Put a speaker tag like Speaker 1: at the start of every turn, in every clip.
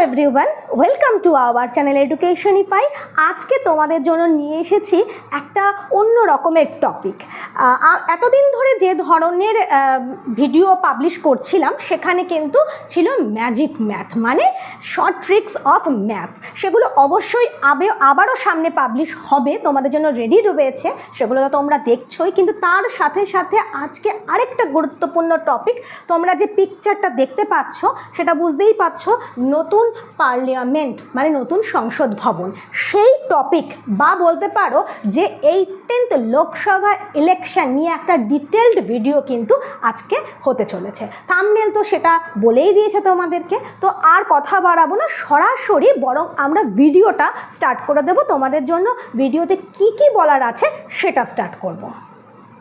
Speaker 1: Everyone, welcome to our channel Educationify. আজকে তোমাদের জন্য নিয়ে এসেছি একটা অন্য রকমের টপিক। এতদিন ধরে যে ধরনের ভিডিও পাবলিশ করছিলাম সেখানে কিন্তু ছিল ম্যাজিক ম্যাথ, মানে শর্ট ট্রিক্স অফ ম্যাথস। সেগুলো অবশ্যই আবারও সামনে পাবলিশ হবে, তোমাদের জন্য রেডি রয়েছে, সেগুলো তো তোমরা দেখছোই। কিন্তু তার সাথে সাথে আজকে আরেকটা গুরুত্বপূর্ণ টপিক, তোমরা যে পিকচারটা দেখতে পাচ্ছ সেটা বুঝতেই পারছো, নতুন পার্লামেন্ট মানে নতুন সংসদ ভবন, সেই টপিক বা বলতে পারো যে 18th লোকসভা ইলেকশন নিয়ে একটা ডিটেলড ভিডিও কিন্তু আজকে হতে চলেছে। থাম্বনেল তো সেটা বলেই দিয়েছে তোমাদেরকে, তো আর কথা বাড়াবো না, সরাসরি বরং আমরা ভিডিওটা স্টার্ট করে দেবো। তোমাদের জন্য ভিডিওতে কি কি বলার আছে সেটা স্টার্ট করব।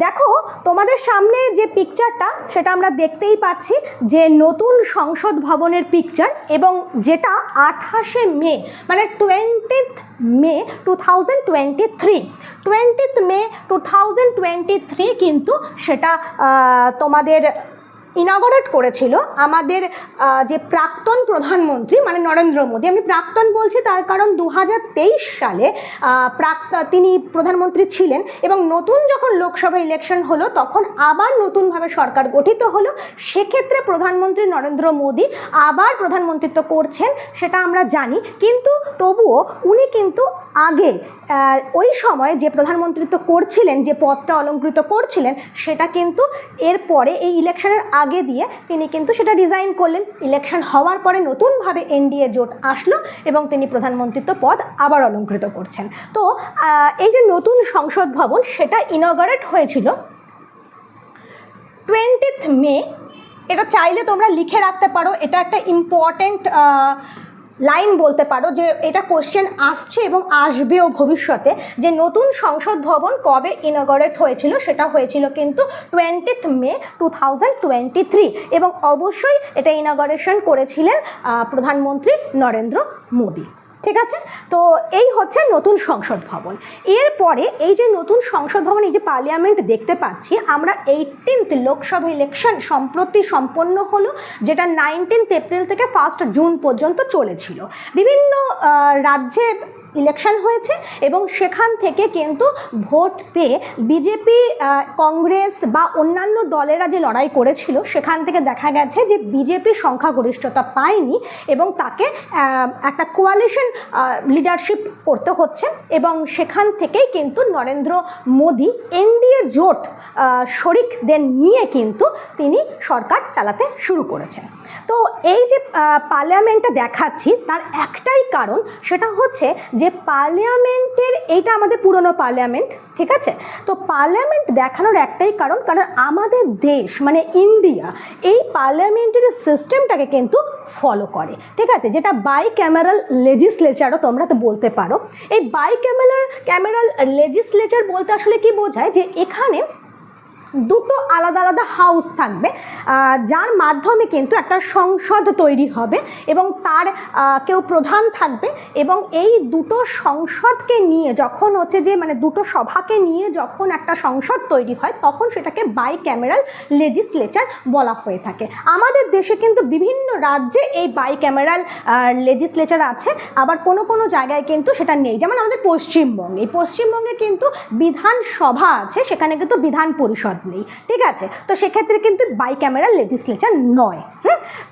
Speaker 1: দেখো, তোমাদের সামনে যে পিকচারটা সেটা আমরা দেখতেই পাচ্ছি যে নতুন সংসদ ভবনের পিকচার, এবং যেটা 28শে মে মানে 20th মে 2023 কিন্তু সেটা তোমাদের ইনগরেট করেছিল আমাদের যে প্রাক্তন প্রধানমন্ত্রী মানে নরেন্দ্র মোদী। আমি প্রাক্তন বলছি তার কারণ 2023 সালে তিনি প্রধানমন্ত্রী ছিলেন, এবং নতুন যখন লোকসভা ইলেকশন হলো তখন আবার নতুনভাবে সরকার গঠিত হলো। সেক্ষেত্রে প্রধানমন্ত্রী নরেন্দ্র মোদী আবার প্রধানমন্ত্রিত্ব করছেন সেটা আমরা জানি, কিন্তু তবুও উনি কিন্তু আগে ওই সময় যে প্রধানমন্ত্রিত্ব করছিলেন, যে পদটা অলঙ্কৃত করছিলেন, সেটা কিন্তু এরপরে এই ইলেকশনের আগে দিয়ে তিনি কিন্তু সেটা রিজাইন করলেন। ইলেকশন হওয়ার পরে নতুনভাবে এনডিএ জোট আসলো এবং তিনি প্রধানমন্ত্রিত্ব পদ আবার অলঙ্কৃত করছেন। তো এই যে নতুন সংসদ ভবন সেটা ইনগরেট হয়েছিল 20th মে। এটা চাইলে তোমরা লিখে রাখতে পারো, এটা একটা ইম্পর্টেন্ট লাইন বলতে পারো, যে এটা কোশ্চেন আসছে এবং আসবেও ভবিষ্যতে, যে নতুন সংসদ ভবন কবে ইনগরেট হয়েছিল। সেটা হয়েছিল কিন্তু 20th মে 2023, এবং অবশ্যই এটা ইনগরেশন করেছিলেন প্রধানমন্ত্রী নরেন্দ্র মোদী। ঠিক আছে, তো এই হচ্ছে নতুন সংসদ ভবন। এরপরে এই যে নতুন সংসদ ভবন, এই যে পার্লামেন্ট দেখতে পাচ্ছি আমরা, 18th লোকসভা ইলেকশন সম্প্রতি সম্পন্ন হলো, যেটা 19th এপ্রিল থেকে 1 জুন পর্যন্ত চলেছিল। বিভিন্ন রাজ্যে ইলেকশন হয়েছে এবং সেখান থেকে কিন্তু ভোট পেয়ে বিজেপি, কংগ্রেস বা অন্যান্য দলেরা যে লড়াই করেছিল সেখান থেকে দেখা গেছে যে বিজেপি সংখ্যাগরিষ্ঠতা পায়নি এবং তাকে একটা কোয়ালিশন লিডারশিপ করতে হচ্ছে, এবং সেখান থেকেই কিন্তু নরেন্দ্র মোদী এনডিএ জোট শরিকদের নিয়ে কিন্তু তিনি সরকার চালাতে শুরু করেছেন। তো এই যে পার্লামেন্টটা দেখাচ্ছি তার একটাই কারণ, সেটা হচ্ছে যে পার্লামেন্টের, এইটা আমাদের পুরনো পার্লামেন্ট, ঠিক আছে। তো পার্লামেন্ট দেখানোর একটাই কারণ, কারণ আমাদের দেশ মানে ইন্ডিয়া এই পার্লামেন্টারি সিস্টেমটাকে কিন্তু ফলো করে, ঠিক আছে, যেটা বাইক্যামেরাল লেজিসলেচারও তোমরা তো বলতে পারো। এই বাইক্যামেরাল লেজিসলেচার বলতে আসলে কি বোঝায়, যে এখানে দুটো আলাদা আলাদা হাউস থাকবে, যার মাধ্যমে কিন্তু একটা সংসদ তৈরি হবে এবং তার কেউ প্রধান থাকবে, এবং এই দুটো সংসদকে নিয়ে যখন হচ্ছে যে মানে দুটো সভাকে নিয়ে যখন একটা সংসদ তৈরি হয় তখন সেটাকে বাইক্যামেরাল লেজিসলেচার বলা হয়ে থাকে। আমাদের দেশে কিন্তু বিভিন্ন রাজ্যে এই বাইক্যামেরাল লেজিসলেচার আছে, আবার কোনো কোনো জায়গায় কিন্তু সেটা নেই। যেমন আমাদের পশ্চিমবঙ্গে কিন্তু বিধানসভা আছে, সেখানে কিন্তু বিধান পরিষদ নেই, ঠিক আছে। তো সেক্ষেত্রে কিন্তু বাইক্যামেরাল লেজিসলেচার নয়।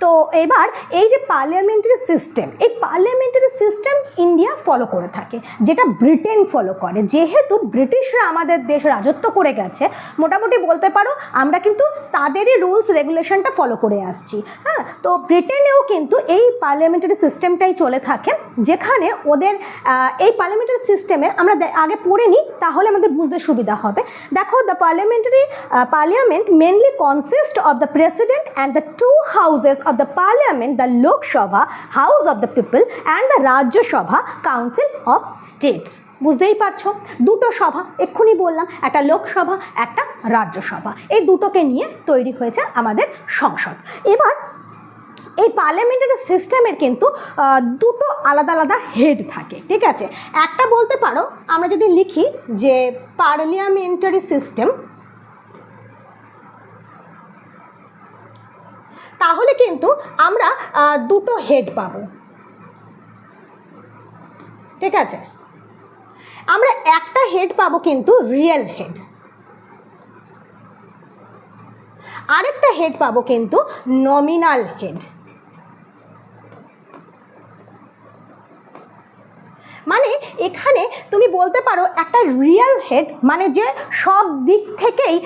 Speaker 1: তো এবার এই যে পার্লামেন্টারি সিস্টেম, এই পার্লামেন্টারি সিস্টেম ইন্ডিয়া ফলো করে থাকে, যেটা ব্রিটেন ফলো করে। যেহেতু ব্রিটিশরা আমাদের দেশ রাজত্ব করে গেছে, মোটামুটি বলতে পারো আমরা কিন্তু তাদেরই রুলস রেগুলেশনটা ফলো করে আসছি। হ্যাঁ, তো ব্রিটেনেও কিন্তু এই পার্লামেন্টারি সিস্টেমটাই চলে থাকে, যেখানে ওদের এই পার্লামেন্টারি সিস্টেমে আমরা আগে পড়ে নিই, তাহলে আমাদের বুঝতে সুবিধা হবে। দেখো, the Parliament mainly consists of the President and the two houses of the Parliament, the Lok Sabha, House of the People, and the Rajya Sabha, Council of States. বুঝতেই পারছো, দুটো সভা এক্ষুনি বললাম, একটা লোকসভা একটা রাজ্যসভা, এই দুটোকে নিয়ে তৈরি হয়েছে আমাদের সংসদ। এবার এই পার্লামেন্টারি সিস্টেমের কিন্তু দুটো আলাদা আলাদা হেড থাকে, ঠিক আছে। একটা বলতে পারো, আমরা যদি লিখি যে পার্লামেন্টারি সিস্টেম, তাহলে কিন্তু আমরা দুটো হেড পাবো। ঠিক আছে, আমরা একটা হেড পাবো কিন্তু রিয়েল হেড, আরেকটা হেড পাবো কিন্তু নমিনাল হেড। মানে এখানে তুমি বলতে পারো একটা রিয়েল হেড মানে যে সব দিক থেকেই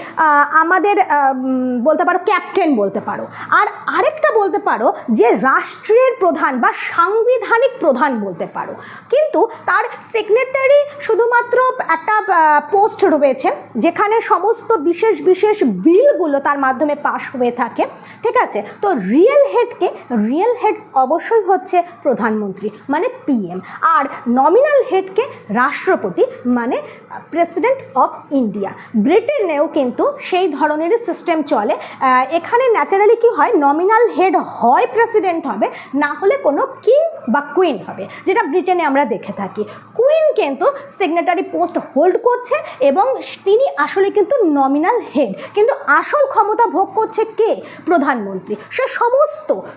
Speaker 1: আমাদের বলতে পারো ক্যাপ্টেন বলতে পারো, আর আরেকটা বলতে পারো যে রাষ্ট্রের প্রধান বা সাংবিধানিক প্রধান বলতে পারো, কিন্তু তার সেক্রেটারি শুধুমাত্র একটা পোস্ট রয়েছে যেখানে সমস্ত বিশেষ বিশেষ বিলগুলো তার মাধ্যমে পাশ হয়ে থাকে। ঠিক আছে, তো রিয়েল হেড অবশ্যই হচ্ছে প্রধানমন্ত্রী মানে পিএম, আর নমিনাল হেডকে রাষ্ট্রপতি মানে প্রেসিডেন্ট অফ ইন্ডিয়া। ব্রিটেনেও কিন্তু সেই ধরনেরই সিস্টেম চলে। এখানে ন্যাচারালি কি হয়, নমিনাল হেড হয় প্রেসিডেন্ট হবে, না হলে কোনো কিং বা কুইন হবে, যেটা ব্রিটেনে আমরা দেখে থাকি। কুইন কিন্তু সিগনেটারি পোস্ট হোল্ড করছে এবং তিনি আসলে কিন্তু নমিনাল হেড, কিন্তু আসল ক্ষমতা ভোগ করছে কে? প্রধানমন্ত্রী। সে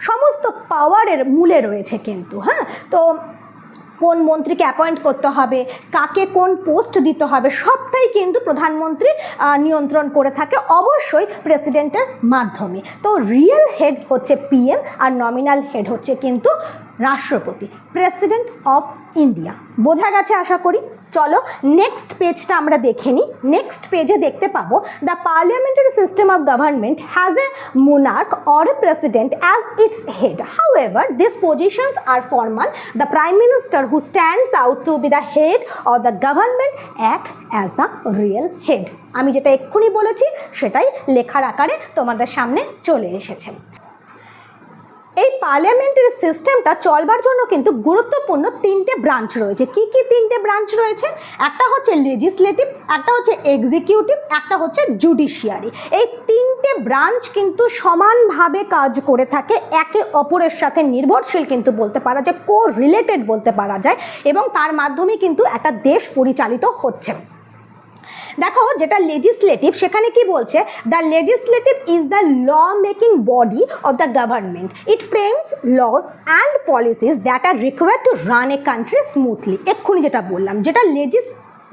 Speaker 1: সমস্ত পাওয়ারের মূলে রয়েছে কিন্তু। হ্যাঁ, তো কোন মন্ত্রীকে অ্যাপয়েন্ট করতে হবে, কাকে কোন পোস্ট দিতে হবে, সবটাই কিন্তু প্রধানমন্ত্রী নিয়ন্ত্রণ করে থাকে, অবশ্যই প্রেসিডেন্টের মাধ্যমে। তো রিয়েল হেড হচ্ছে পিএম আর নমিনাল হেড হচ্ছে কিন্তু রাষ্ট্রপতি, প্রেসিডেন্ট অফ ইন্ডিয়া। বোঝা গেছে আশা করি। চলো নেক্সট পেজটা আমরা দেখে নিই। নেক্সট পেজে দেখতে পাবো the parliamentary system of government has a monarch or a president as its head. However, these positions are formal. The prime minister who stands out to be the head of the government acts as the real head. আমি যেটা এক্ষুনি বলেছি সেটাই লেখার আকারে তোমাদের সামনে চলে এসেছে। এই পার্লামেন্টারি সিস্টেমটা চলবার জন্য কিন্তু গুরুত্বপূর্ণ তিনটে ব্রাঞ্চ রয়েছে। কি কি তিনটে ব্রাঞ্চ রয়েছে? একটা হচ্ছে লেজিসলেটিভ, একটা হচ্ছে এক্সিকিউটিভ, একটা হচ্ছে জুডিশিয়ারি। এই তিনটে ব্রাঞ্চ কিন্তু সমানভাবে কাজ করে থাকে, একে অপরের সাথে নির্ভরশীল কিন্তু বলতে পারা যায়, কো রিলেটেড বলতে পারা যায়, এবং তার মাধ্যমে কিন্তু একটা দেশ পরিচালিত হচ্ছে। দেখো, যেটা লেজিসলেটিভ সেখানে কি বলছে, the legislative is the law making body of the government, it frames laws and policies that are required to run a country smoothly. এক্ষুনি যেটা বললাম,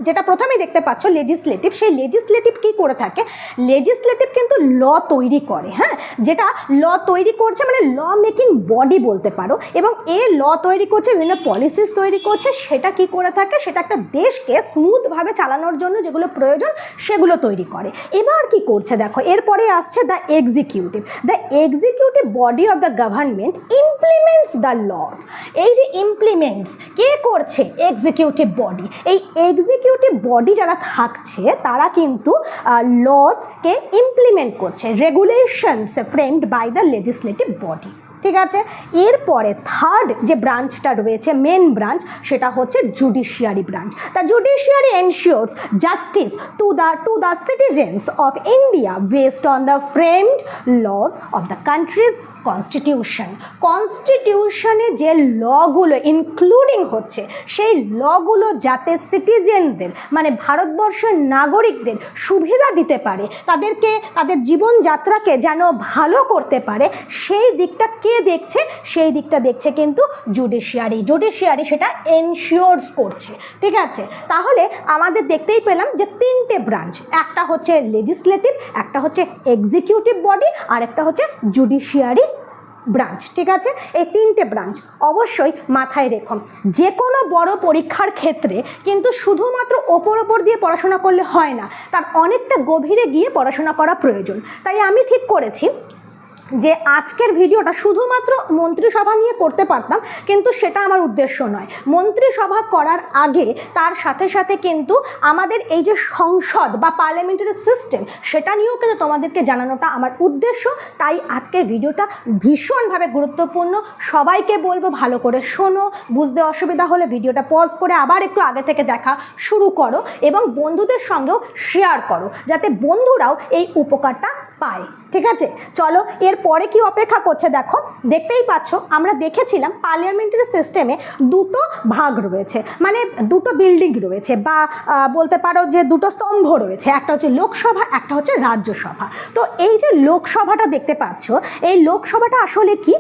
Speaker 1: যেটা প্রথমেই দেখতে পাচ্ছ লেজিসলেটিভ, সেই লেজিসলেটিভ কী করে থাকে, লেজিসলেটিভ কিন্তু ল তৈরি করে। হ্যাঁ, যেটা ল তৈরি করছে মানে ল মেকিং বডি বলতে পারো, এবং এ ল তৈরি করছে, বিভিন্ন পলিসিস তৈরি করছে, সেটা কি করে থাকে, সেটা একটা দেশকে স্মুথভাবে চালানোর জন্য যেগুলো প্রয়োজন সেগুলো তৈরি করে। এবার কি করছে দেখো, এরপরে আসছে the executive. The executive body of the government implements the law. এই যে ইমপ্লিমেন্টস কে করছে, এক্সিকিউটিভ বডি। এই এক্সিকিউটিভ বডি যারা থাকছে তারা কিন্তু লসকে ইমপ্লিমেন্ট করছে, regulations framed by the legislative body. ঠিক আছে, এরপরে থার্ড যে ব্রাঞ্চটা রয়েছে, মেন ব্রাঞ্চ, সেটা হচ্ছে judiciary branch. The judiciary ensures justice to the citizens of India based on the framed laws of the country's constitution. কনস্টিটিউশনে যে লগুলো ইনক্লুডিং হচ্ছে, সেই লগুলো যাতে সিটিজেনদের মানে ভারতবর্ষের নাগরিকদের সুবিধা দিতে পারে, তাদেরকে তাদের জীবনযাত্রাকে যেন ভালো করতে পারে, সেই দিকটা কে দেখছে, সেই দিকটা দেখছে কিন্তু জুডিশিয়ারি সেটা এনশিওরস করছে। ঠিক আছে, তাহলে আমাদের দেখতেই পেলাম যে তিনটে ব্রাঞ্চ, একটা হচ্ছে লেজিসলেটিভ, একটা হচ্ছে এক্সিকিউটিভ বডি, আর একটা হচ্ছে জুডিশিয়ারি ব্রাঞ্চ। ঠিক আছে, এই তিনটে ব্রাঞ্চ অবশ্যই মাথায় রেখো। যে কোনো বড় পরীক্ষার ক্ষেত্রে কিন্তু শুধুমাত্র ওপর দিয়ে পড়াশোনা করলে হয় না, তার অনেকটা গভীরে গিয়ে পড়াশোনা করা প্রয়োজন। তাই আমি ঠিক করেছি যে আজকের ভিডিওটা শুধুমাত্র মন্ত্রিসভা নিয়ে করতে পারতাম, কিন্তু সেটা আমার উদ্দেশ্য নয়। মন্ত্রিসভা করার আগে তার সাথে সাথে কিন্তু আমাদের এই যে সংসদ বা পার্লামেন্টারি সিস্টেম, সেটা নিয়েও কিন্তু তোমাদেরকে জানানোটা আমার উদ্দেশ্য। তাই আজকের ভিডিওটা ভীষণভাবে গুরুত্বপূর্ণ। সবাইকে বলবো ভালো করে শোনো, বুঝতে অসুবিধা হলে ভিডিওটা পজ করে আবার একটু আগে থেকে দেখা শুরু করো, এবং বন্ধুদের সঙ্গেও শেয়ার করো, যাতে বন্ধুরাও এই উপকারটা পায়। ঠিক আছে, চলো এরপরে কি অপেক্ষা করছে দেখো। দেখতেই পাচ্ছ, আমরা দেখেছিলাম পার্লামেন্টারি সিস্টেমে দুটো ভাগ রয়েছে, মানে দুটো বিল্ডিং রয়েছে, বা বলতে পারো যে দুটো স্তম্ভ রয়েছে, একটা হচ্ছে লোকসভা, একটা হচ্ছে রাজ্যসভা। তো এই যে লোকসভাটা দেখতে পাচ্ছ, এই লোকসভাটা আসলে কি?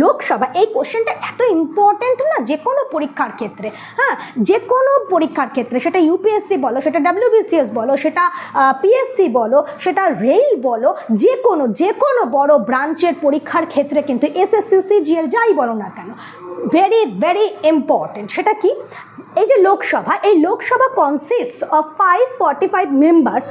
Speaker 1: লোকসভা, এই কোশ্চেনটা এত ইম্পর্টেন্ট না যে কোনো পরীক্ষার ক্ষেত্রে, হ্যাঁ, যে কোনো পরীক্ষার ক্ষেত্রে, সেটা ইউপিএসসি বলো, সেটা ডাব্লিউবিসিএস বলো, সেটা পিএসসি বলো, সেটা রেল বলো, যে কোনো বড় ব্রাঞ্চের পরীক্ষার ক্ষেত্রে কিন্তু এসএসসি সিজিএল যাই বলো না কেন, ভেরি ভেরি ইম্পর্টেন্ট। সেটা কি? এই যে লোকসভা, এই Lok Sabha consists of 545 members,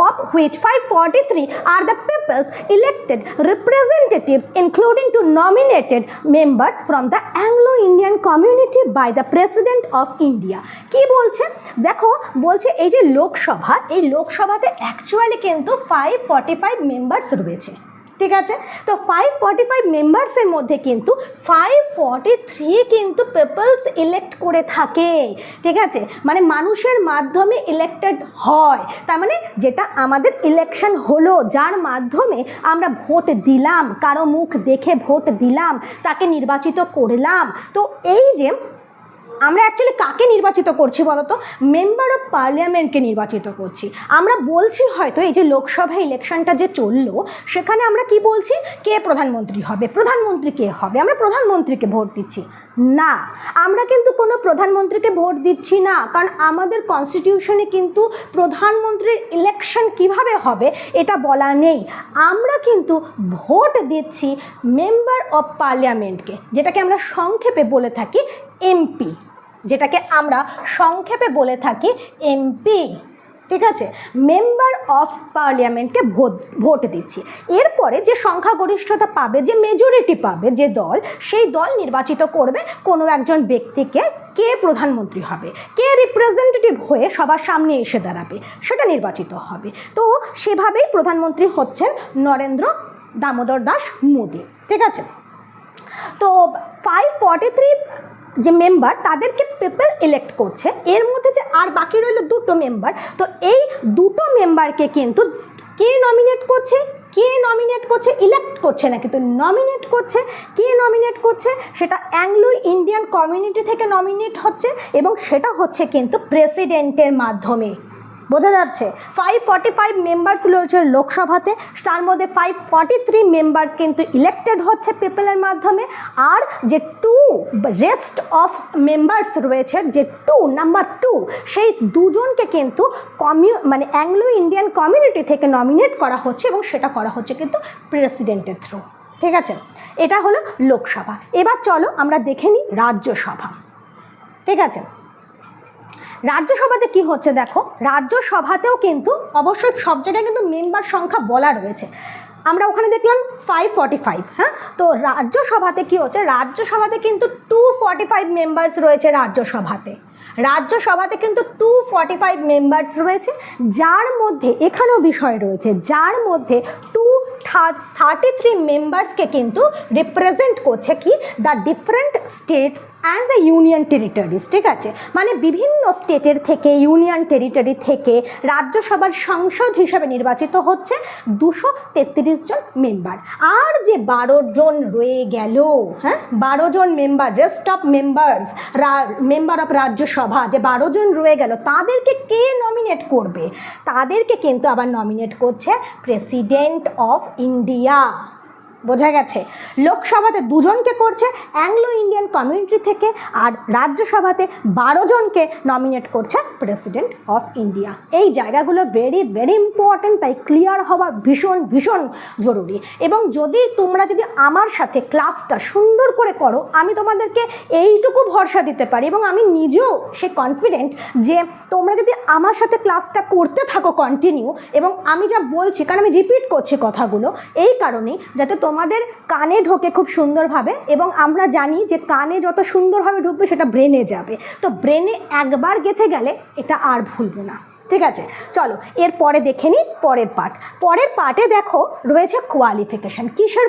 Speaker 1: of which 543 are the people's elected representatives, including two nominated members from the Anglo-Indian community by the President of India. কি বলছে দেখো, বলছে এই যে লোকসভা, এই লোকসভাতে অ্যাকচুয়ালি কিন্তু 545 মেম্বার্স রয়েছে, ঠিক আছে? তো 545 মেম্বার্সের মধ্যে কিন্তু 543 কিন্তু পিপলস ইলেক্ট করে থাকে, ঠিক আছে? মানে মানুষের মাধ্যমে ইলেক্টেড হয়, তার মানে যেটা আমাদের ইলেকশন হলো, যার মাধ্যমে আমরা ভোট দিলাম, কারো মুখ দেখে ভোট দিলাম, তাকে নির্বাচিত করলাম। তো এই যে আমরা অ্যাকচুয়ালি কাকে নির্বাচিত করছি বলো তো? মেম্বার অফ পার্লামেন্টকে নির্বাচিত করছি। আমরা বলছি হয়তো এই যে লোকসভা ইলেকশনটা যে চললো, সেখানে আমরা কি বলছি? কে প্রধানমন্ত্রী হবে, প্রধানমন্ত্রী কে হবে, আমরা প্রধানমন্ত্রীকে ভোট দিচ্ছি না। আমরা কিন্তু কোনো প্রধানমন্ত্রীকে ভোট দিচ্ছি না, কারণ আমাদের কনস্টিটিউশনে কিন্তু প্রধানমন্ত্রীর ইলেকশন কিভাবে হবে এটা বলা নেই। আমরা কিন্তু ভোট দিচ্ছি মেম্বার অফ পার্লামেন্টকে, যেটাকে আমরা সংক্ষেপে বলে থাকি এমপি, যেটাকে আমরা সংক্ষেপে বলে থাকি এমপি, ঠিক আছে? মেম্বার অফ পার্লামেন্টকে ভোট দিচ্ছি। এরপরে যে সংখ্যাগরিষ্ঠতা পাবে, যে মেজরিটি পাবে যে দল, সেই দল নির্বাচিত করবে কোনো একজন ব্যক্তিকে, কে প্রধানমন্ত্রী হবে, কে রিপ্রেজেন্টেটিভ হয়ে সবার সামনে এসে দাঁড়াবে, সেটা নির্বাচিত হবে। তো সেভাবেই প্রধানমন্ত্রী হচ্ছেন নরেন্দ্র দামোদর দাস মোদী, ঠিক আছে? তো 543 যে মেম্বার, তাদেরকে পিপল ইলেক্ট করছে। এর মধ্যে যে আর বাকি রইল দুটো মেম্বার, তো এই দুটো মেম্বারকে কিন্তু কে নমিনেট করছে? ইলেক্ট করছে না, কিন্তু নমিনেট করছে। কে নমিনেট করছে? সেটা অ্যাংলো ইন্ডিয়ান কমিউনিটি থেকে নমিনেট হচ্ছে, এবং সেটা হচ্ছে কিন্তু প্রেসিডেন্টের মাধ্যমে। বোঝা যাচ্ছে? 545 মেম্বার্স রয়েছে লোকসভাতে, তার মধ্যে 543 মেম্বার্স কিন্তু ইলেক্টেড হচ্ছে পিপলের মাধ্যমে, আর যে রেস্ট অফ মেম্বার্স রয়েছে, যে নাম্বার 2, সেই দুজনকে কিন্তু মানে অ্যাংলো ইন্ডিয়ান কমিউনিটি থেকে নমিনেট করা হচ্ছে, এবং সেটা করা হচ্ছে কিন্তু প্রেসিডেন্টের থ্রু, ঠিক আছে? এটা হলো লোকসভা। এবার চলো আমরা দেখে নিই রাজ্যসভা, ঠিক আছে? রাজ্যসভাতে কি হচ্ছে দেখো, রাজ্যসভাতেও কিন্তু অবশ্যই সব জায়গায় কিন্তু মেম্বার সংখ্যা বলা রয়েছে। আমরা ওখানে দেখলাম 545, হ্যাঁ? তো রাজ্যসভাতে কি হচ্ছে, রাজ্যসভাতে কিন্তু 245 মেম্বার্স রয়েছে। রাজ্যসভাতে কিন্তু 245 মেম্বার্স রয়েছে, যার মধ্যে এখানেও বিষয় রয়েছে, যার মধ্যে 233 মেম্বার্সকে কিন্তু রিপ্রেজেন্ট করছে কি, the different states and the union territories, ঠিক আছে? মানে বিভিন্ন স্টেটের থেকে, ইউনিয়ন টেরিটরি থেকে রাজ্যসভার সাংসদ হিসেবে নির্বাচিত হচ্ছে 233 জন মেম্বার। আর যে 12 জন রয়ে গেল, হ্যাঁ, 12 জন member, rest of member of Rajya Sabha, যে 12 জন রয়ে গেল, তাদেরকে কে নমিনেট করবে? তাদেরকে কিন্তু আবার নমিনেট করছে প্রেসিডেন্ট অফ ইন্ডিয়া। বোঝা গেছে? লোকসভাতে 2 জনকে করছে অ্যাংলো ইন্ডিয়ান কমিউনিটি থেকে, আর রাজ্যসভাতে 12 জনকে নমিনেট করছে প্রেসিডেন্ট অফ ইন্ডিয়া। এই জায়গাগুলো ভেরি ভেরি ইম্পর্ট্যান্ট, তাই ক্লিয়ার হওয়া ভীষণ ভীষণ জরুরি। এবং যদি তোমরা আমার সাথে ক্লাসটা সুন্দর করে করো, আমি তোমাদেরকে এইটুকু ভরসা দিতে পারি, এবং আমি নিজেও সে কনফিডেন্ট যে তোমরা যদি আমার সাথে ক্লাসটা করতে থাকো কন্টিনিউ, এবং আমি যা বলছি, কারণ আমি রিপিট করছি কথাগুলো এই কারণেই, যাতে তোমাদের কানে ঢোকে খুব সুন্দরভাবে, এবং আমরা জানি যে কানে যত সুন্দরভাবে ঢুকবে সেটা ব্রেনে যাবে। তো ব্রেনে একবার গেঁথে গেলে এটা আর ভুলবো না, ঠিক আছে? চলো এরপরে দেখে নিই পরের পার্টে দেখো রয়েছে কোয়ালিফিকেশান। কিসের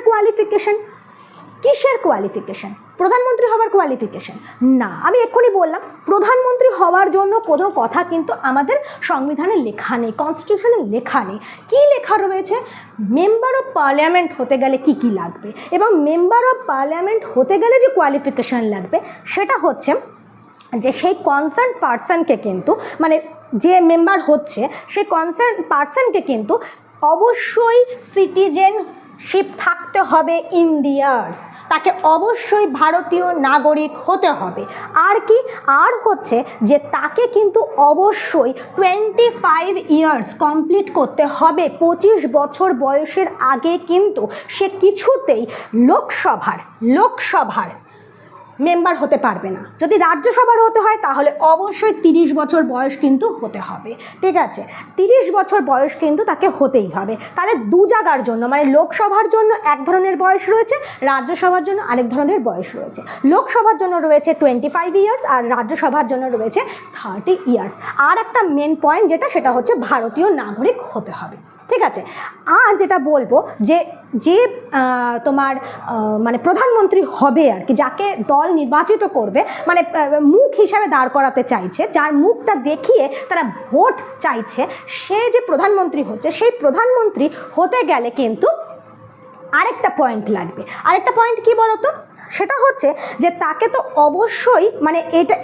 Speaker 1: কোয়ালিফিকেশান? প্রধানমন্ত্রী হওয়ার কোয়ালিফিকেশান না। আমি এক্ষুনি বললাম, প্রধানমন্ত্রী হওয়ার জন্য কোনো কথা কিন্তু আমাদের সংবিধানে লেখা নেই, কনস্টিটিউশনে লেখা নেই। কী লেখা রয়েছে? মেম্বার অফ পার্লামেন্ট হতে গেলে কি কি লাগবে, এবং মেম্বার অফ পার্লামেন্ট হতে গেলে যে কোয়ালিফিকেশান লাগবে, সেটা হচ্ছে যে সেই কনসার্ন পার্সনকে কিন্তু, মানে যে মেম্বার হচ্ছে সেই কনসার্ন পার্সনকে কিন্তু অবশ্যই সিটিজেনশিপ থাকতে হবে ইন্ডিয়ার, তাকে অবশ্যই ভারতীয় নাগরিক হতে হবে। আর কি, আর হচ্ছে যে তাকে কিন্তু অবশ্যই 25 ইয়ার্স কমপ্লিট করতে হবে। 25 বছর বয়সের আগে কিন্তু সে কিছুতেই লোকসভার মেম্বার হতে পারবে না। যদি রাজ্যসভার হতে হয় তাহলে অবশ্যই 30 বছর বয়স কিন্তু হতে হবে, ঠিক আছে? 30 বছর বয়স কিন্তু তাকে হতেই হবে। তাহলে দু জায়গার জন্য, মানে লোকসভার জন্য এক ধরনের বয়স রয়েছে, রাজ্যসভার জন্য আরেক ধরনের বয়স রয়েছে। লোকসভার জন্য রয়েছে 25 ইয়ার্স আর রাজ্যসভার জন্য রয়েছে 30 ইয়ার্স। আর একটা মেন পয়েন্ট যেটা, সেটা হচ্ছে ভারতীয় নাগরিক হতে হবে, ঠিক আছে? আর যেটা বলবো যে তোমার মানে প্রধানমন্ত্রী হবে আর কি, যাকে দল নির্বাচিত করবে, মানে মুখ হিসাবে দাঁড় করাতে চাইছে, যার মুখটা দেখিয়ে তারা ভোট চাইছে, সে যে প্রধানমন্ত্রী হচ্ছে, সেই প্রধানমন্ত্রী হতে গেলে কিন্তু আরেকটা পয়েন্ট লাগবে। আরেকটা পয়েন্ট কি বলতো? সেটা হচ্ছে যে তাকে তো অবশ্যই, মানে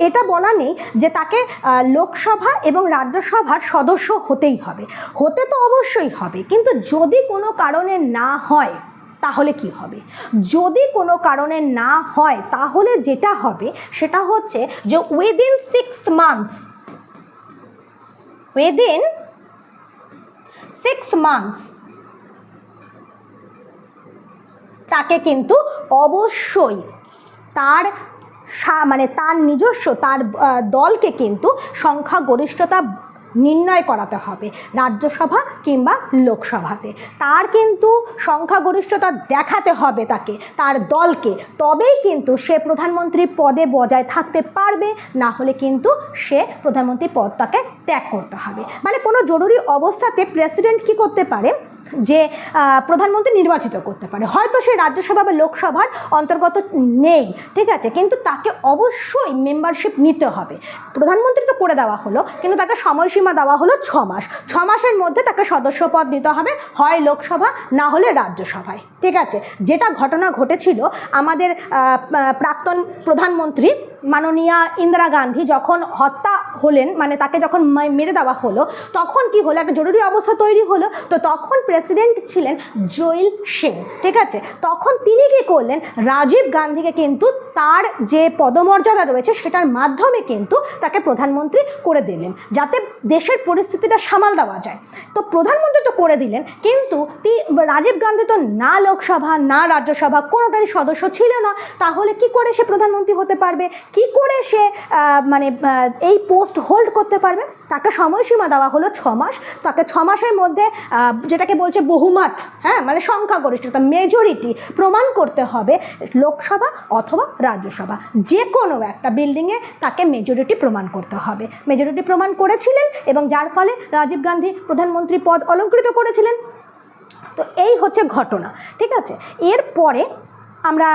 Speaker 1: এটা বলা নেই যে তাকে লোকসভা এবং রাজ্যসভার সদস্য হতেই হবে, হতে তো অবশ্যই হবে। কিন্তু যদি কোনো কারণে না হয় তাহলে কি হবে? যদি কোনো কারণে না হয় তাহলে যেটা হবে সেটা হচ্ছে যে উইদিন 6 মান্থস তাকে কিন্তু অবশ্যই তার নিজস্ব তার দলকে কিন্তু সংখ্যাগরিষ্ঠতা নির্ণয় করাতে হবে রাজ্যসভা কিংবা লোকসভাতে। তার কিন্তু সংখ্যাগরিষ্ঠতা দেখাতে হবে তাকে, তার দলকে, তবেই কিন্তু সে প্রধানমন্ত্রী পদে বজায় থাকতে পারবে, না হলে কিন্তু সে প্রধানমন্ত্রী পদটাকে ত্যাগ করতে হবে। মানে কোনো জরুরি অবস্থাতে প্রেসিডেন্ট কি করতে পারে, যে প্রধানমন্ত্রী নির্বাচিত করতে পারে। হয়তো সে রাজ্যসভা বা লোকসভার অন্তর্গত নেই, ঠিক আছে, কিন্তু তাকে অবশ্যই মেম্বারশিপ নিতে হবে। প্রধানমন্ত্রী তো করে দেওয়া হলো, কিন্তু তাকে সময়সীমা দেওয়া হলো 6 মাস। 6 মাসের মধ্যে তাকে সদস্য পদ দিতে হবে, হয় লোকসভা না হলে রাজ্যসভায়, ঠিক আছে? যেটা ঘটনা ঘটেছিল আমাদের প্রাক্তন প্রধানমন্ত্রী মাননীয়া ইন্দিরা গান্ধী যখন হত্যা হলেন, মানে তাকে যখন মেরে দেওয়া হলো, তখন কি হলো, একটা জরুরি অবস্থা তৈরি হলো। তো তখন প্রেসিডেন্ট ছিলেন জৈল সিং, ঠিক আছে? তখন তিনি কি করলেন, রাজীব গান্ধীকে কিন্তু তার যে পদমর্যাদা রয়েছে সেটার মাধ্যমে কিন্তু তাকে প্রধানমন্ত্রী করে দিলেন, যাতে দেশের পরিস্থিতিটা সামাল দেওয়া যায়। তো প্রধানমন্ত্রী তো করে দিলেন, কিন্তু রাজীব গান্ধী তো না লোকসভা না রাজ্যসভা কোনোটারই সদস্য ছিল না। তাহলে কি করে সে প্রধানমন্ত্রী হতে পারবে? কি করে সে এই পোস্ট হোল্ড করতে পারবে? তাকে সময়সীমা দেওয়া হলো 6 মাস। তাকে 6 মাসের মধ্যে যেটাকে বলছে বহুমত, হ্যাঁ, মানে সংখ্যাগরিষ্ঠতা, মেজরিটি প্রমাণ করতে হবে লোকসভা অথবা রাজ্যসভা, যে কোনো একটা বিল্ডিংয়ে তাকে মেজরিটি প্রমাণ করতে হবে। মেজরিটি প্রমাণ করেছিলেন এবং যার ফলে রাজীব গান্ধী প্রধানমন্ত্রী পদ অলঙ্কৃত করেছিলেন। তো এই হচ্ছে ঘটনা, ঠিক আছে? এরপরে আমরা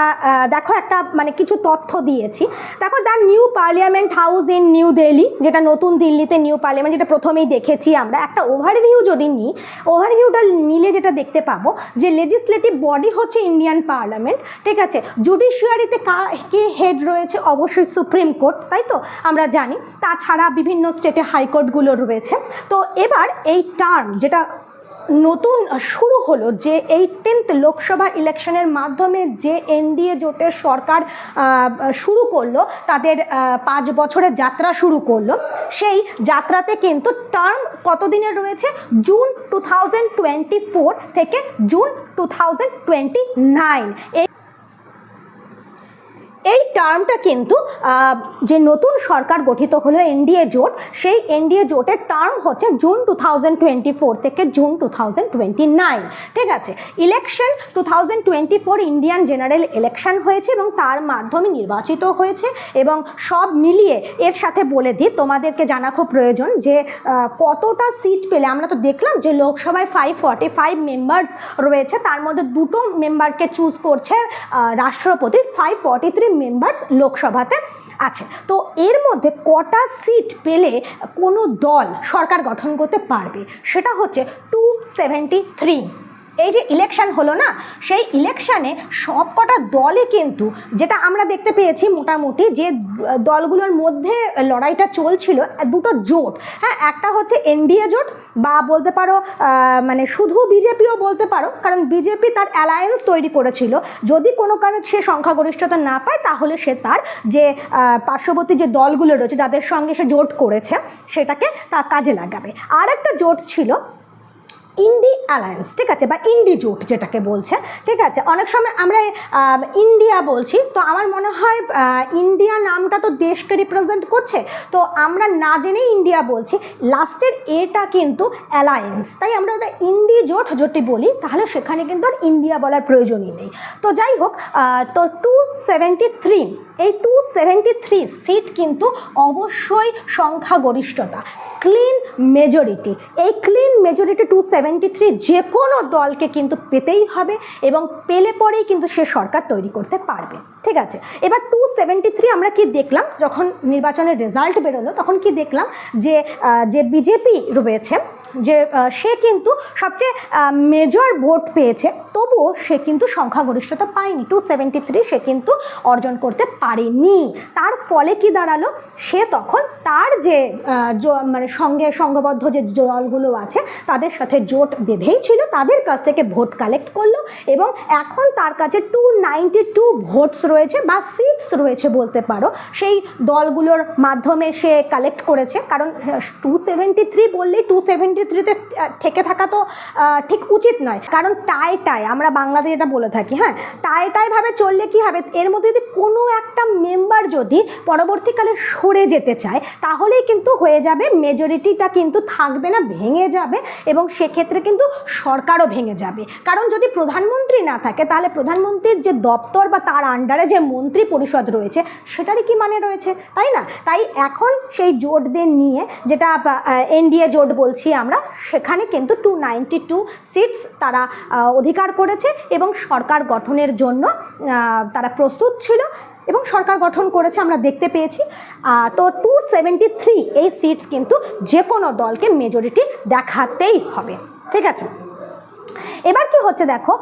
Speaker 1: দেখো একটা কিছু তথ্য দিয়েছি। দেখো, the new parliament house in new Delhi, যেটা নতুন দিল্লিতে নিউ পার্লামেন্ট, যেটা প্রথমেই দেখেছি আমরা। একটা ওভারভিউ যদি নিই, ওভারভিউটা নিলে যেটা দেখতে পাবো যে লেজিসলেটিভ বডি হচ্ছে ইন্ডিয়ান পার্লামেন্ট, ঠিক আছে? জুডিশিয়ারিতে কে হেড রয়েছে? অবশ্যই সুপ্রিম কোর্ট, তাই তো আমরা জানি। তাছাড়া বিভিন্ন স্টেটে হাইকোর্টগুলো রয়েছে। তো এবার এই টার্ম যেটা নতুন শুরু হলো, যে 18th লোকসভা ইলেকশনের মাধ্যমে যে এনডিএ জোটের সরকার শুরু করলো, তাদের 5 বছরের যাত্রা শুরু করলো, সেই যাত্রাতে কিন্তু টার্ম কতদিনের রয়েছে? জুন 2024 থেকে জুন 2029। এই টার্মটা কিন্তু যে নতুন সরকার গঠিত হলো এনডিএ জোট, সেই এনডিএ জোটের টার্ম হচ্ছে জুন 2024 থেকে জুন 2029, ঠিক আছে? ইলেকশন 2024 ইন্ডিয়ান জেনারেল ইলেকশন হয়েছে এবং তার মাধ্যমে নির্বাচিত হয়েছে। এবং সব মিলিয়ে এর সাথে বলে দিই, তোমাদেরকে জানা খুব প্রয়োজন যে কতটা সিট পেলে। আমরা তো দেখলাম যে লোকসভায় 545 মেম্বার্স রয়েছে, তার মধ্যে 2টো মেম্বারকে চুজ করছে রাষ্ট্রপতি। 543 মেম্বার্স লোকসভাতে আছে। তো এর মধ্যে কটা সিট পেলে কোনো দল সরকার গঠন করতে পারবে? সেটা হচ্ছে 273, এই যে ইলেকশন হলো না, সেই ইলেকশানে সব কটা দলই কিন্তু, যেটা আমরা দেখতে পেয়েছি মোটামুটি যে দলগুলোর মধ্যে লড়াইটা চলছিল, দুটো জোট, হ্যাঁ, একটা হচ্ছে এনডিএ জোট বা বলতে পারো মানে শুধু বিজেপিও বলতে পারো, কারণ বিজেপি তার অ্যালায়েন্স তৈরি করেছিল, যদি কোনো কারণে সে সংখ্যাগরিষ্ঠতা না পায় তাহলে সে তার যে পার্শ্ববর্তী যে দলগুলো রয়েছে যাদের সঙ্গে সে জোট করেছে সেটাকে তার কাজে লাগাবে। আর একটা জোট ছিল ইন্ডি অ্যালায়েন্স, ঠিক আছে, বা ইন্ডি জোট যেটাকে বলছে, ঠিক আছে। অনেক সময় আমরা ইন্ডিয়া বলছি, তো আমার মনে হয় ইন্ডিয়া নামটা তো দেশকে রিপ্রেজেন্ট করছে, তো আমরা না জেনেই ইন্ডিয়া বলছি, লাস্টের এটা কিন্তু অ্যালায়েন্স, তাই আমরা ওটা ইন্ডি জোট যদি বলি তাহলে সেখানে কিন্তু আর ইন্ডিয়া বলার প্রয়োজনই নেই। তো যাই হোক, তো 273, এই 273 সিট কিন্তু অবশ্যই সংখ্যাগরিষ্ঠতা, ক্লিন মেজরিটি। এই ক্লিন মেজরিটি 273 যে কোনো দলকে কিন্তু পেতেই হবে এবং পেলে পরেই কিন্তু সে সরকার তৈরি করতে পারবে, ঠিক আছে। এবার 273 আমরা কি দেখলাম, যখন নির্বাচনের রেজাল্ট বেরোলো তখন কি দেখলাম যে বিজেপি রয়েছে, যে সে কিন্তু সবচেয়ে মেজর ভোট পেয়েছে, তবুও সে কিন্তু সংখ্যাগরিষ্ঠতা পায়নি, 273 সে কিন্তু অর্জন করতে পারেনি। তার ফলে কি দাঁড়ালো, সে তখন তার যে মানে সংঘবদ্ধ যে দলগুলো আছে তাদের সাথে জোট বেঁধেই ছিল, তাদের কাছ থেকে ভোট কালেক্ট করলো এবং এখন তার কাছে 292 ভোটস রয়েছে বা সিটস রয়েছে বলতে পারো, সেই দলগুলোর মাধ্যমে সে কালেক্ট করেছে। কারণ 273 বললেই 273-তে থেকে থাকা তো ঠিক উচিত নয়, কারণ টাই আমরা বাংলাতে এটা বলে থাকি, হ্যাঁ, টাইভাবে চললে কি হবে, এর মধ্যে যদি কোনো একটা মেম্বার যদি পরবর্তীকালে সরে যেতে চায় তাহলেই কিন্তু হয়ে যাবে, মেজরিটিটা কিন্তু থাকবে না, ভেঙে যাবে এবং সেক্ষেত্রে কিন্তু সরকারও ভেঙে যাবে। কারণ যদি প্রধানমন্ত্রী না থাকে তাহলে প্রধানমন্ত্রীর যে দপ্তর বা তার আন্ডারে যে মন্ত্রী পরিষদ রয়েছে সেটারই কি মানে রয়েছে, তাই না? তাই এখন সেই জোটদের নিয়ে, যেটা এনডিএ জোট বলছি আমরা, সেখানে কিন্তু 292 সিটস তারা অধিকার করেছে এবং সরকার গঠনের জন্য তারা প্রস্তুত ছিল এবং সরকার গঠন করেছে, আমরা দেখতে পেয়েছি। তো 273 এই সিটস কিন্তু যে কোনো দলকে মেজরিটি দেখাতেই হবে, ঠিক আছে। এবার কি হচ্ছে দেখো,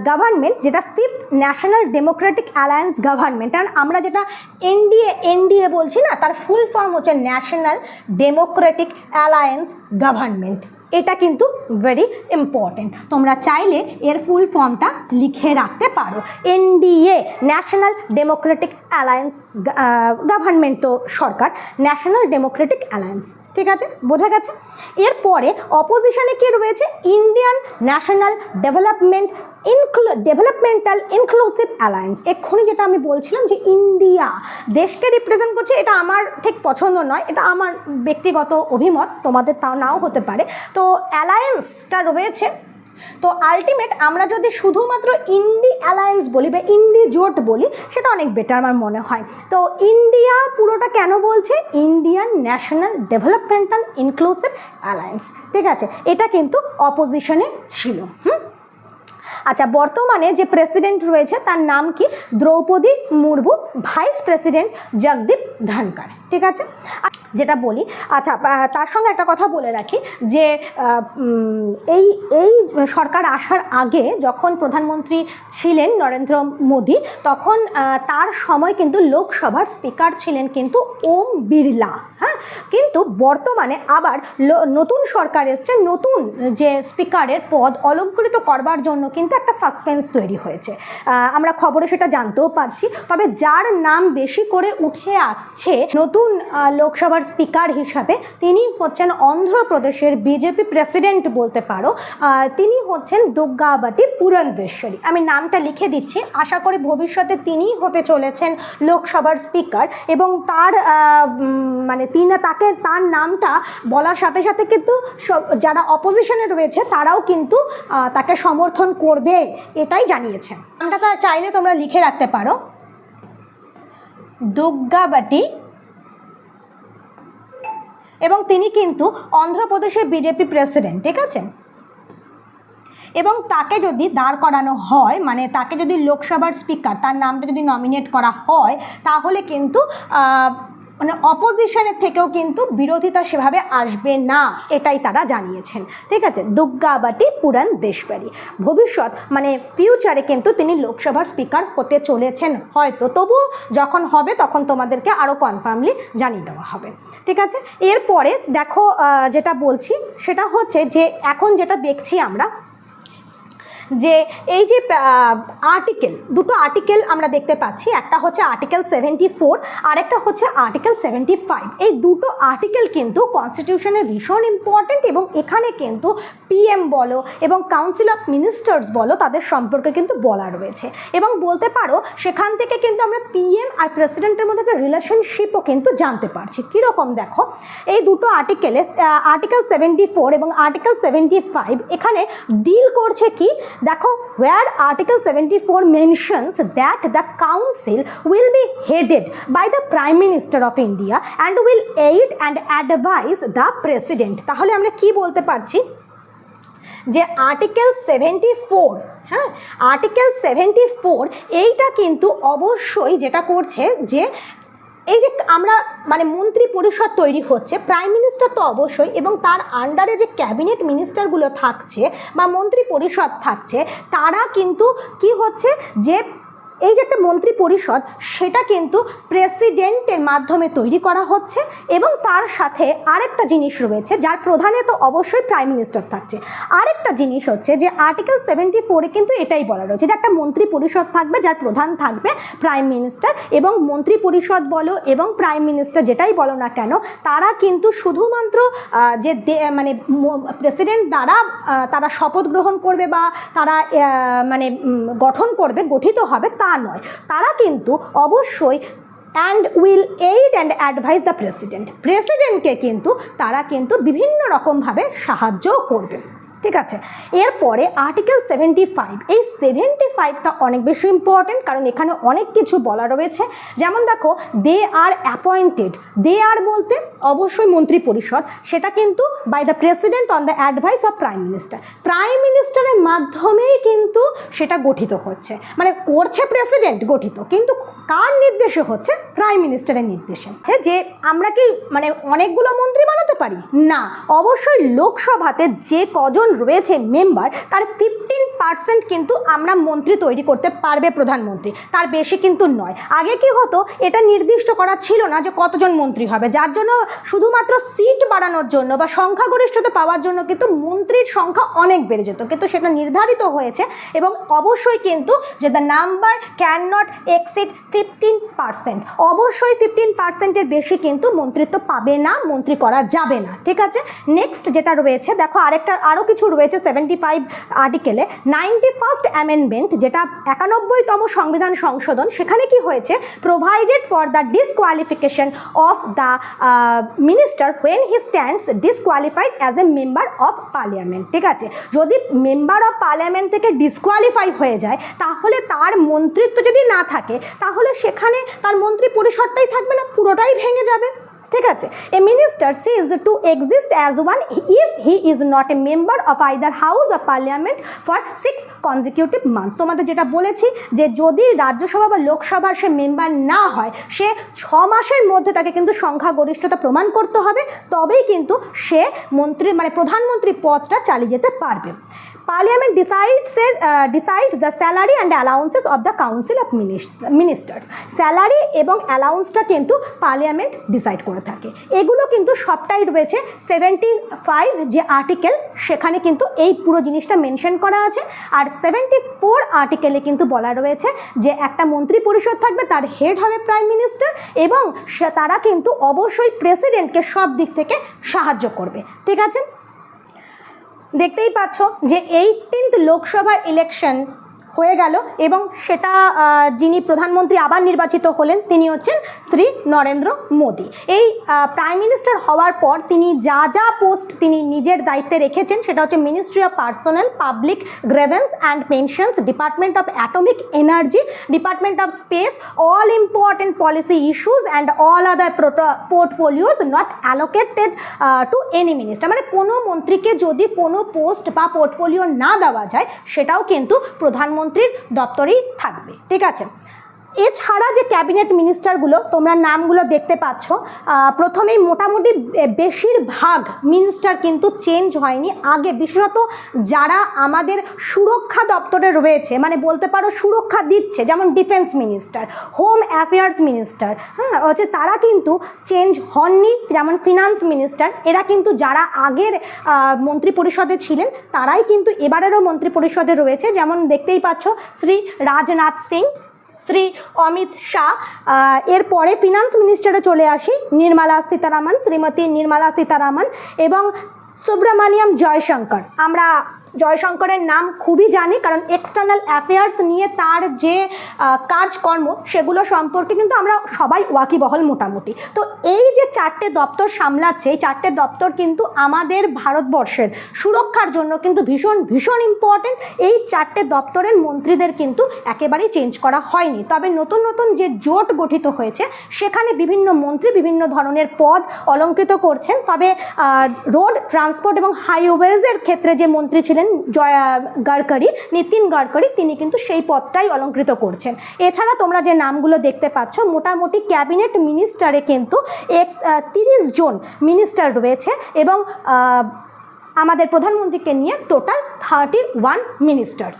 Speaker 1: গভর্নমেন্ট যেটা 5th national Democratic alliance government, কারণ আমরা যেটা এনডিএ বলছি না, তার ফুল ফর্ম হচ্ছে ন্যাশনাল ডেমোক্রেটিক অ্যালায়েন্স গভর্নমেন্ট। এটা কিন্তু ভেরি ইম্পর্টেন্ট, তোমরা চাইলে এর ফুল ফর্মটা লিখে রাখতে পারো, NDA, national Democratic alliance government, তো সরকার, ন্যাশনাল ডেমোক্রেটিক অ্যালায়েন্স, ঠিক আছে, বোঝা গেছে। এরপরে অপোজিশনে কি রয়েছে, Indian national developmental inclusive alliance. এক্ষুনি যেটা আমি বলছিলাম যে ইন্ডিয়া দেশকে রিপ্রেজেন্ট করছে, এটা আমার ঠিক পছন্দ নয়, এটা আমার ব্যক্তিগত অভিমত, তোমাদের তাও নাও হতে পারে। তো অ্যালায়েন্সটা রয়েছে, তো আলটিমেট আমরা যদি শুধুমাত্র ইন্ডি অ্যালায়েন্স বলি বা ইন্ডি জোট বলি সেটা অনেক বেটার আমার মনে হয়। তো ইন্ডিয়া পুরোটা কেন বলছে, Indian national developmental inclusive alliance, ঠিক আছে, এটা কিন্তু অপোজিশনে ছিল। আচ্ছা, বর্তমানে যে প্রেসিডেন্ট রয়েছে তার নাম কি, দ্রৌপদী মুর্মু, ভাইস প্রেসিডেন্ট জগদীপ ধনখড়, ঠিক আছে। যেটা বলি, আচ্ছা তার সঙ্গে একটা কথা বলে রাখি যে এই সরকার আসার আগে যখন প্রধানমন্ত্রী ছিলেন নরেন্দ্র মোদী, তখন তার সময় কিন্তু লোকসভার স্পিকার ছিলেন কিন্তু ওম বিড়লা, হ্যাঁ, কিন্তু বর্তমানে আবার নতুন সরকার এসছে, নতুন যে স্পিকারের পদ অলংকৃত করবার জন্য কিন্তু একটা সাসপেন্স তৈরি হয়েছে, আমরা খবরে সেটা জানতেও পারছি। তবে যার নাম বেশি করে উঠে আসছে নতুন লোকসভার স্পিকার হিসাবে, তিনি হচ্ছেন অন্ধ্রপ্রদেশের বিজেপি প্রেসিডেন্ট বলতে পারো, তিনি হচ্ছেন দুর্গাবতী পুরন্দেশ্বরী। আমি নামটা লিখে দিচ্ছি, আশা করি ভবিষ্যতে তিনিই হতে চলেছেন লোকসভার স্পিকার এবং তার মানে তার নামটা বলার সাথে সাথে কিন্তু যারা অপোজিশনে রয়েছে তারাও কিন্তু তাকে সমর্থন করবে, এটাই জানিয়েছেন। নামটা চাইলে তোমরা লিখে রাখতে পারো, দুর্গাবতী, এবং তিনি কিন্তু অন্ধ্রপ্রদেশের বিজেপি প্রেসিডেন্ট, ঠিক আছে। এবং তাকে যদি দাঁড় করানো হয়, মানে তাকে যদি লোকসভার স্পিকার, তার নামটা যদি নমিনেট করা হয়, তাহলে কিন্তু মানে অপোজিশনের থেকেও কিন্তু বিরোধিতা সেভাবে আসবে না, এটাই তারা জানিয়েছেন। ঠিক আছে, দুর্গাবাটি পুরান দেশবাড়ি ভবিষ্যৎ মানে ফিউচারে কিন্তু তিনি লোকসভার স্পিকার হতে চলেছেন হয়তো, তবু যখন হবে তখন তোমাদেরকে আরও কনফার্মলি জানিয়ে দেওয়া হবে। ঠিক আছে, এরপরে দেখো যেটা বলছি সেটা হচ্ছে যে এখন যেটা দেখছি আমরা যে এই যে আর্টিকেল, দুটো আর্টিকেল আমরা দেখতে পাচ্ছি, একটা হচ্ছে আর্টিকেল 74 আর একটা হচ্ছে আর্টিকেল 75। এই দুটো আর্টিকেল কিন্তু কনস্টিটিউশনে ভীষণ ইম্পর্টেন্ট এবং এখানে কিন্তু পিএম বলো এবং কাউন্সিল অফ মিনিস্টার্স বলো তাদের সম্পর্কে কিন্তু বলা রয়েছে এবং বলতে পারো সেখান থেকে কিন্তু আমরা পিএম আর প্রেসিডেন্টের মধ্যে একটা রিলেশনশিপও কিন্তু জানতে পারছি। কীরকম দেখো, এই দুটো আর্টিকেলে আর্টিকেল 74 এবং আর্টিকেল 75 এখানে ডিল করছে কি দেখো, where Article 74 mentions that the council will be headed by the Prime Minister of India and will aid and advise the President। তাহলে আমরা কি বলতে পারছি যে আর্টিকেল 74, হ্যাঁ, আর্টিকেল 74 এইটা কিন্তু অবশ্যই যেটা করছে যে এই যে আমরা মানে মন্ত্রী পরিষদ তৈরি হচ্ছে, প্রাইম মিনিস্টার তো অবশ্যই এবং তার আন্ডারে যে ক্যাবিনেট মিনিস্টারগুলো থাকছে বা মন্ত্রী পরিষদ থাকছে তারা কিন্তু কি হচ্ছে যে এই যে একটা মন্ত্রী পরিষদ সেটা কিন্তু প্রেসিডেন্টের মাধ্যমে তৈরি করা হচ্ছে এবং তার সাথে আরেকটা জিনিস রয়েছে যার প্রধানে তো অবশ্যই প্রাইম মিনিস্টার থাকছে। আরেকটা জিনিস হচ্ছে যে আর্টিকেল 74-এ কিন্তু এটাই বলা রয়েছে যে একটা মন্ত্রী পরিষদ থাকবে যার প্রধান থাকবে প্রাইম মিনিস্টার এবং মন্ত্রী পরিষদ বলো এবং প্রাইম মিনিস্টার যেটাই বলো না কেন তারা কিন্তু শুধুমাত্র যে মানে প্রেসিডেন্ট দ্বারা তারা শপথ গ্রহণ করবে বা তারা মানে গঠিত হবে তা নয়, তারা কিন্তু অবশ্যই and will aid and advise the প্রেসিডেন্টকে কিন্তু তারা কিন্তু বিভিন্ন রকমভাবে সাহায্য করবে। ঠিক আছে, এরপরে আর্টিকেল 75, এই 75টা অনেক বেশি ইম্পর্টেন্ট কারণ এখানে অনেক কিছু বলা রয়েছে। যেমন দেখো, দে আর অ্যাপয়েন্টেড, দে আর বলতে অবশ্যই মন্ত্রী পরিষদ, সেটা কিন্তু by the president on the advice of prime minister, prime মিনিস্টারের মাধ্যমেই কিন্তু সেটা গঠিত হচ্ছে, মানে করছে প্রেসিডেন্ট গঠিত কিন্তু কার নির্দেশে হচ্ছে, প্রাইম মিনিস্টারের নির্দেশে। যে আমরা কি মানে অনেকগুলো মন্ত্রী বানাতে পারি না, অবশ্যই লোকসভাতে যে কজন রয়েছে মেম্বার তার 15% কিন্তু আমরা মন্ত্রী তৈরি করতে পারবে প্রধানমন্ত্রী, তার বেশি কিন্তু নয়। আগে কি হতো, এটা নির্দিষ্ট করা ছিল না যে কতজন মন্ত্রী হবে, যার জন্য শুধুমাত্র সিট বাড়ানোর জন্য বা সংখ্যাগরিষ্ঠতা পাওয়ার জন্য কিন্তু মন্ত্রীর সংখ্যা অনেক বেড়ে যেত, কিন্তু সেটা নির্ধারিত হয়েছে এবং অবশ্যই কিন্তু যে the number can not exceed 15%, অবশ্যই 15%-এর বেশি কিন্তু মন্ত্রিত্ব পাবে না, মন্ত্রী করা যাবে না। ঠিক আছে, নেক্সট যেটা রয়েছে দেখো আরও কিছু রয়েছে 75 আর্টিকেলে। 91st অ্যামেন্ডমেন্ট যেটা 91তম সংবিধান সংশোধন, সেখানে কি হয়েছে, provided for the disqualification of the minister when he stands disqualified as a member of parliament. ঠিক আছে, যদি মেম্বার অফ পার্লামেন্ট থেকে ডিসকোয়ালিফাই হয়ে যায় তাহলে তার মন্ত্রিত্ব যদি না থাকে তাহলে সেখানে তার মন্ত্রী পরিষদটাই থাকবে না, পুরোটাই ভেঙে যাবে। ঠিক আছে, a minister ceases to exist as one if he is not a member of either house of parliament for 6 consecutive months. তোমাদের যেটা বলেছি যে যদি রাজ্যসভা বা লোকসভার সে মেম্বার না হয় সে 6 মাসের মধ্যে তাকে কিন্তু সংখ্যাগরিষ্ঠতা প্রমাণ করতে হবে, তবেই কিন্তু সে মন্ত্রী মানে প্রধানমন্ত্রী পদটা চালিয়ে যেতে পারবে। Parliament decides the salary and allowances of the council of ministers. Salary এবং অ্যালাউন্সটা কিন্তু পার্লামেন্ট ডিসাইড করে থাকে। এগুলো কিন্তু সবটাই রয়েছে 75 যে আর্টিকেল, সেখানে কিন্তু এই পুরো জিনিসটা মেনশন করা আছে। আর 74 আর্টিকেলে কিন্তু বলা রয়েছে যে একটা মন্ত্রী পরিষদ থাকবে, তার হেড হবে প্রাইম মিনিস্টার এবং তারা কিন্তু অবশ্যই প্রেসিডেন্টকে সব দিক থেকে সাহায্য করবে। ঠিক আছে, দেখতেই পাচ্ছ যে 18th লোকসভা ইলেকশন হয়ে গেল এবং সেটা যিনি প্রধানমন্ত্রী আবার নির্বাচিত হলেন তিনি হচ্ছেন শ্রী নরেন্দ্র মোদী। এই প্রাইম মিনিস্টার হওয়ার পর তিনি যা যা পোস্ট তিনি নিজের দায়িত্বে রেখেছেন সেটা হচ্ছে ministry of personnel public grievance and pensions, department of atomic energy, department of space, all important policy issues and all other portfolios not allocated to any minister. মানে কোনো মন্ত্রীকে যদি কোনো পোস্ট বা পোর্টফোলিও না দেওয়া যায় সেটাও কিন্তু প্রধানমন্ত্রীর দপ্তরেই থাকবে। ঠিক আছে, এছাড়া যে ক্যাবিনেট মিনিস্টারগুলো তোমরা নামগুলো দেখতে পাচ্ছ, প্রথমেই মোটামুটি বেশিরভাগ মিনিস্টার কিন্তু চেঞ্জ হয়নি। আগে বিশেষত যারা আমাদের সুরক্ষা দপ্তরে রয়েছে, মানে বলতে পারো সুরক্ষা দিচ্ছে, যেমন defence minister, home affairs minister, হ্যাঁ হচ্ছে, তারা কিন্তু চেঞ্জ হননি। যেমন ফিনান্স মিনিস্টার, এরা কিন্তু যারা আগের মন্ত্রিপরিষদে ছিলেন তারাই কিন্তু এবারেরও মন্ত্রিপরিষদে রয়েছে। যেমন দেখতেই পাচ্ছ শ্রী রাজনাথ সিং, শ্রী অমিত শাহ। এরপরে ফিনান্স মিনিস্টারে চলে আসি নির্মলা সীতারামন, শ্রীমতী নির্মলা সীতারামন এবং সুব্রমণিয়াম জয়শঙ্কর। আমরা জয়শঙ্করের নাম খুবই জানি, কারণ এক্সটার্নাল অ্যাফেয়ার্স নিয়ে তার যে কাজকর্ম সেগুলো সম্পর্কে কিন্তু আমরা সবাই ওয়াকিবহল মোটামুটি। তো এই যে 4টে দপ্তর সামলাচ্ছে, এই 4টে দপ্তর কিন্তু আমাদের ভারতবর্ষের সুরক্ষার জন্য কিন্তু ভীষণ ভীষণ ইম্পর্টেন্ট। এই 4টে দপ্তরের মন্ত্রীদের কিন্তু একেবারেই চেঞ্জ করা হয়নি। তবে নতুন নতুন যে জোট গঠিত হয়েছে সেখানে বিভিন্ন মন্ত্রী বিভিন্ন ধরনের পদ অলঙ্কৃত করছেন। তবে রোড ট্রান্সপোর্ট এবং হাইওয়েজের ক্ষেত্রে যে মন্ত্রী ছিলেন নীতিন গডকরি, তিনি কিন্তু সেই পদটাই অলঙ্কৃত করছেন। এছাড়া তোমরা যে নামগুলো দেখতে পাচ্ছ, মোটামুটি ক্যাবিনেট মিনিস্টারে কিন্তু 30 জন মিনিস্টার রয়েছে এবং আমাদের প্রধানমন্ত্রীকে নিয়ে টোটাল 31 মিনিস্টার্স।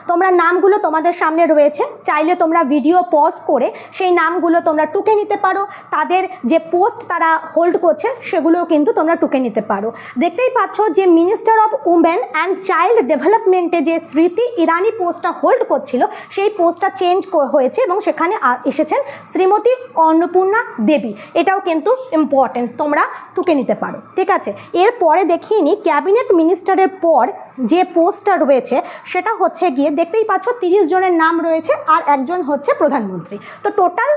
Speaker 1: তোমরা নামগুলো তোমাদের সামনে রয়েছে, চাইলে তোমরা ভিডিও পজ করে সেই নামগুলো তোমরা টুকে নিতে পারো। তাদের যে পোস্ট তারা হোল্ড করছে সেগুলোও কিন্তু তোমরা টুকে নিতে পারো। দেখতেই পাচ্ছ যে minister of women and child ডেভেলপমেন্টে যে স্মৃতি ইরানি পোস্টটা হোল্ড করছিল সেই পোস্টটা চেঞ্জ হয়েছে এবং সেখানে এসেছেন শ্রীমতী অন্নপূর্ণা দেবী। এটাও কিন্তু ইম্পর্টেন্ট, তোমরা টুকে নিতে পারো, ঠিক আছে। এরপরে দেখিয়ে নিই ক্যাবিনেট মিনিস্টারের পর যে পোস্টটা রয়েছে সেটা হচ্ছে গিয়ে, দেখতেই পাচ্ছ 30 জনের নাম রয়েছে আর একজন হচ্ছে প্রধানমন্ত্রী। তো টোটাল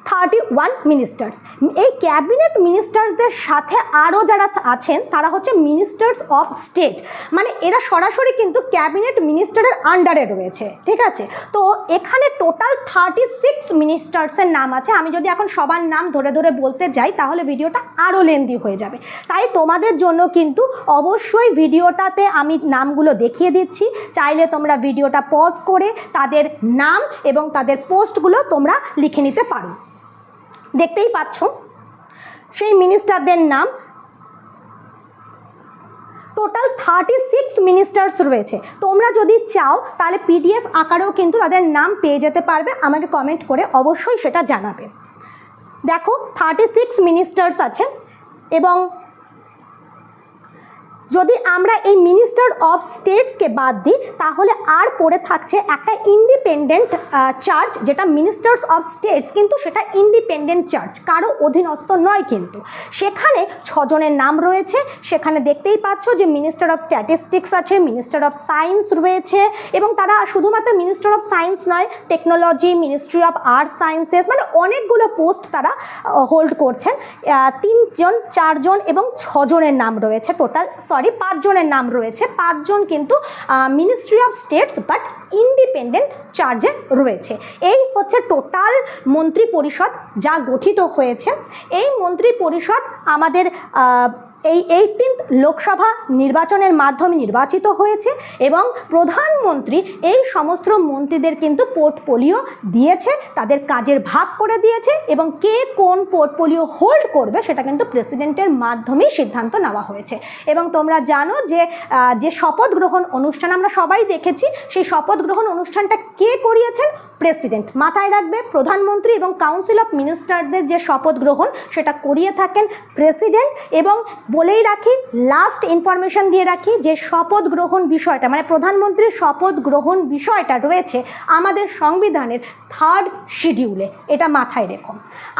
Speaker 1: 31 মিনিস্টার্স। এই ক্যাবিনেট মিনিস্টার্সদের সাথে আরও যারা আছেন তারা হচ্ছে মিনিস্টার্স অফ স্টেট, মানে এরা সরাসরি কিন্তু ক্যাবিনেট মিনিস্টারের আন্ডারে রয়েছে, ঠিক আছে। তো এখানে টোটাল 36 মিনিস্টার্সের নাম আছে। আমি যদি এখন সবার নাম ধরে ধরে বলতে যাই তাহলে ভিডিওটা আরও লেন্দি হয়ে যাবে, তাই তোমাদের জন্য কিন্তু অবশ্যই ভিডিওটাতে আমি নামগুলো দেখিয়ে দিচ্ছি। চাইলে তোমরা ভিডিওটা পজ করে তাদের নাম এবং তাদের পোস্টগুলো তোমরা লিখে নিতে পারো। দেখতেই পাচ্ছ সেই মিনিস্টারদের নাম, টোটাল 36 মিনিস্টার্স রয়েছে। তোমরা যদি চাও তাহলে PDF আকারেও কিন্তু তাদের নাম পেয়ে যেতে পারবে, আমাকে কমেন্ট করে অবশ্যই সেটা জানাবে। দেখো 36 মিনিস্টার্স আছে এবং যদি আমরা এই মিনিস্টার অফ স্টেটসকে বাদ দিই তাহলে আর পড়ে থাকছে একটা ইন্ডিপেন্ডেন্ট চার্জ, যেটা মিনিস্টার্স অফ স্টেটস, কিন্তু সেটা ইন্ডিপেন্ডেন্ট চার্জ, কারো অধীনস্থ নয়। কিন্তু সেখানে 6 জনের নাম রয়েছে। সেখানে দেখতেই পাচ্ছ যে মিনিস্টার অফ স্ট্যাটিস্টিক্স আছে, মিনিস্টার অফ সায়েন্স রয়েছে এবং তারা শুধুমাত্র মিনিস্টার অফ সায়েন্স নয়, technology, ministry of arts sciences, মানে অনেকগুলো পোস্ট তারা হোল্ড করছেন। 3 জন, 4 জন এবং 6 জনের নাম রয়েছে, টোটাল 5 জনের নাম রয়েছে। 5 জন কিন্তু ministry of states but independent চার্জে রয়েছে। এই হচ্ছে টোটাল মন্ত্রী পরিষদ যা গঠিত হয়েছে। এই মন্ত্রী পরিষদ আমাদের এই 18th লোকসভা নির্বাচনের মাধ্যমে নির্বাচিত হয়েছে এবং প্রধানমন্ত্রী এই সমস্ত মন্ত্রীদের কিন্তু পোর্টফোলিও দিয়েছে, তাদের কাজের ভাগ করে দিয়েছে এবং কে কোন পোর্টফোলিও হোল্ড করবে সেটা কিন্তু প্রেসিডেন্টের মাধ্যমেই সিদ্ধান্ত নেওয়া হয়েছে। এবং তোমরা জানো যে শপথ গ্রহণ অনুষ্ঠান আমরা সবাই দেখেছি, সেই শপথ গ্রহণ অনুষ্ঠানটা কে করিয়েছেন? প্রেসিডেন্ট। মাথায় রাখবে, প্রধানমন্ত্রী এবং কাউন্সিল অফ মিনিস্টারদের যে শপথ গ্রহণ সেটা করিয়ে থাকেন প্রেসিডেন্ট। এবং বলেই রাখি, লাস্ট ইনফরমেশন দিয়ে রাখি, যে শপথ গ্রহণ বিষয়টা মানে প্রধানমন্ত্রীর শপথ গ্রহণ বিষয়টা রয়েছে আমাদের সংবিধানের 3rd শিডিউলে, এটা মাথায় রেখো।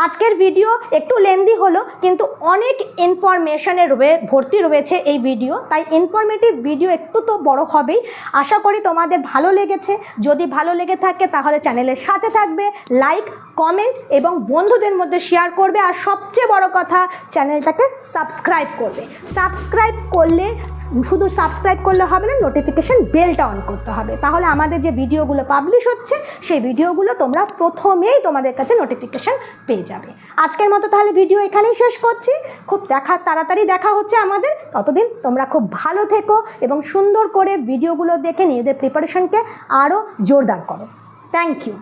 Speaker 1: আজকের ভিডিও একটু লেন্দি হলো কিন্তু অনেক ইনফরমেশনে ভর্তি রয়েছে এই ভিডিও, তাই ইনফরমেটিভ ভিডিও একটু তো বড় হবেই। আশা করি তোমাদের ভালো লেগেছে। যদি ভালো লেগে থাকে তাহলে চ্যানেলের সাথে থাকবে, লাইক, কমেন্ট এবং বন্ধুদের মধ্যে শেয়ার করবে। আর সবচেয়ে বড় কথা, চ্যানেলটাকে সাবস্ক্রাইব করবে। সাবস্ক্রাইব করলে শুধু সাবস্ক্রাইব করলে হবে না, নোটিফিকেশন বেলটা অন করতে হবে, তাহলে আমাদের যে ভিডিওগুলো পাবলিশ হচ্ছে সেই ভিডিওগুলো তোমরা প্রথমেই তোমাদের কাছে নোটিফিকেশন পেয়ে যাবে। আজকের মতো তাহলে ভিডিও এখানেই শেষ করছি। খুব তাড়াতাড়ি দেখা হচ্ছে আমাদের, ততদিন তোমরা খুব ভালো থেকো এবং সুন্দর করে ভিডিওগুলো দেখে নিজেদের প্রিপারেশনকে আরও জোরদার করো। Thank you.